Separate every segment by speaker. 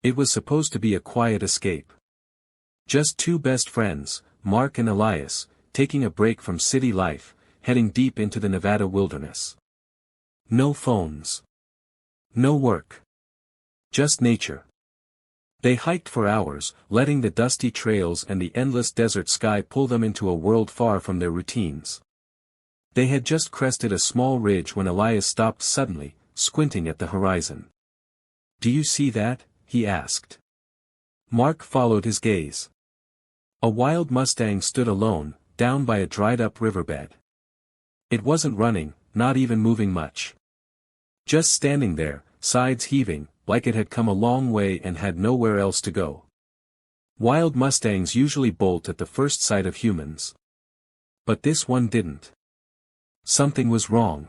Speaker 1: It was supposed to be a quiet escape. Just two best friends, Mark and Elias, taking a break from city life, heading deep into the Nevada wilderness. No phones. No work. Just nature. They hiked for hours, letting the dusty trails and the endless desert sky pull them into a world far from their routines. They had just crested a small ridge when Elias stopped suddenly, squinting at the horizon. "Do you see that?" he asked. Mark followed his gaze. A wild Mustang stood alone, down by a dried-up riverbed. It wasn't running, not even moving much. Just standing there, sides heaving, like it had come a long way and had nowhere else to go. Wild Mustangs usually bolt at the first sight of humans. But this one didn't. Something was wrong.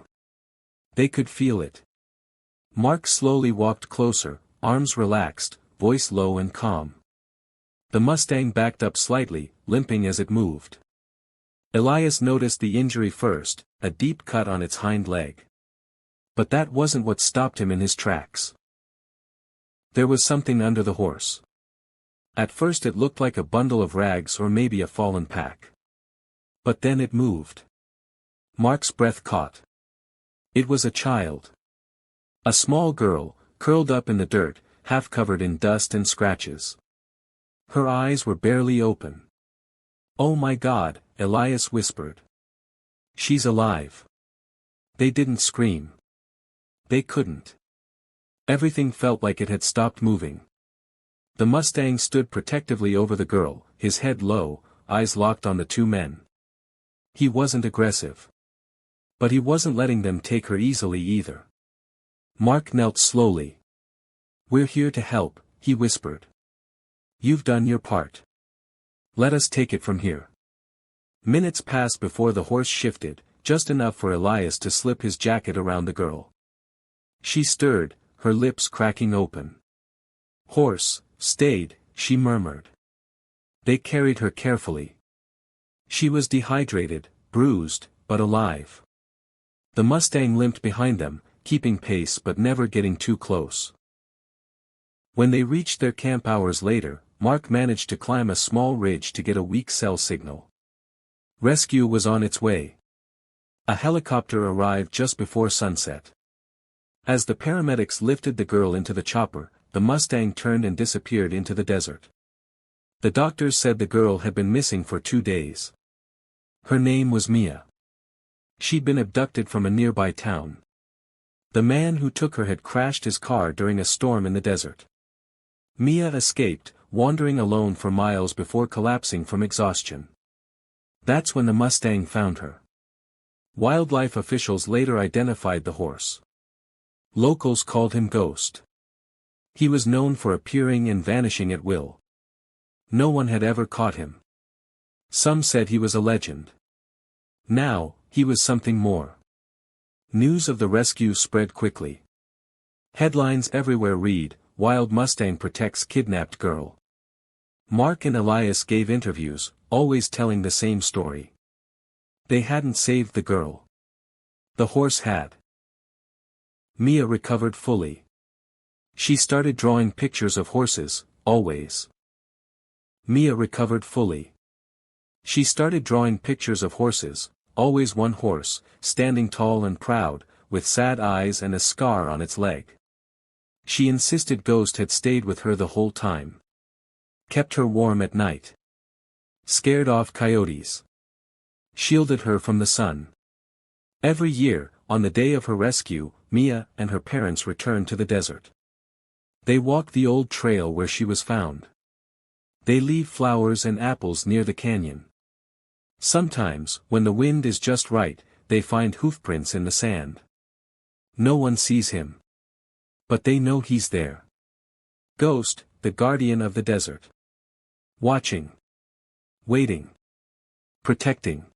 Speaker 1: They could feel it. Mark slowly walked closer, arms relaxed, voice low and calm. The Mustang backed up slightly, limping as it moved. Elias noticed the injury first, a deep cut on its hind leg. But that wasn't what stopped him in his tracks. There was something under the horse. At first it looked like a bundle of rags or maybe a fallen pack. But then it moved. Mark's breath caught. It was a child. A small girl, curled up in the dirt, half covered in dust and scratches. Her eyes were barely open. "Oh my God," Elias whispered. "She's alive." They didn't scream. They couldn't. Everything felt like it had stopped moving. The Mustang stood protectively over the girl, his head low, eyes locked on the two men. He wasn't aggressive. But he wasn't letting them take her easily either. Mark knelt slowly. "We're here to help," he whispered. "You've done your part. Let us take it from here." Minutes passed before the horse shifted, just enough for Elias to slip his jacket around the girl. She stirred, her lips cracking open. "Horse, stayed," she murmured. They carried her carefully. She was dehydrated, bruised, but alive. The Mustang limped behind them, keeping pace but never getting too close. When they reached their camp hours later, Mark managed to climb a small ridge to get a weak cell signal. Rescue was on its way. A helicopter arrived just before sunset. As the paramedics lifted the girl into the chopper, the Mustang turned and disappeared into the desert. The doctors said the girl had been missing for 2 days. Her name was Mia. She'd been abducted from a nearby town. The man who took her had crashed his car during a storm in the desert. Mia escaped, wandering alone for miles before collapsing from exhaustion. That's when the Mustang found her. Wildlife officials later identified the horse. Locals called him Ghost. He was known for appearing and vanishing at will. No one had ever caught him. Some said he was a legend. Now, he was something more. News of the rescue spread quickly. Headlines everywhere read, "Wild Mustang protects kidnapped girl." Mark and Elias gave interviews, always telling the same story. They hadn't saved the girl. The horse had. Mia recovered fully. She started drawing pictures of horses, always. Mia recovered fully. She started drawing pictures of horses, always one horse, standing tall and proud, with sad eyes and a scar on its leg. She insisted Ghost had stayed with her the whole time. Kept her warm at night. Scared off coyotes. Shielded her from the sun. Every year, on the day of her rescue, Mia and her parents returned to the desert. They walked the old trail where she was found. They leave flowers and apples near the canyon. Sometimes, when the wind is just right, they find hoofprints in the sand. No one sees him. But they know he's there. Ghost, the guardian of the desert. Watching. Waiting. Protecting.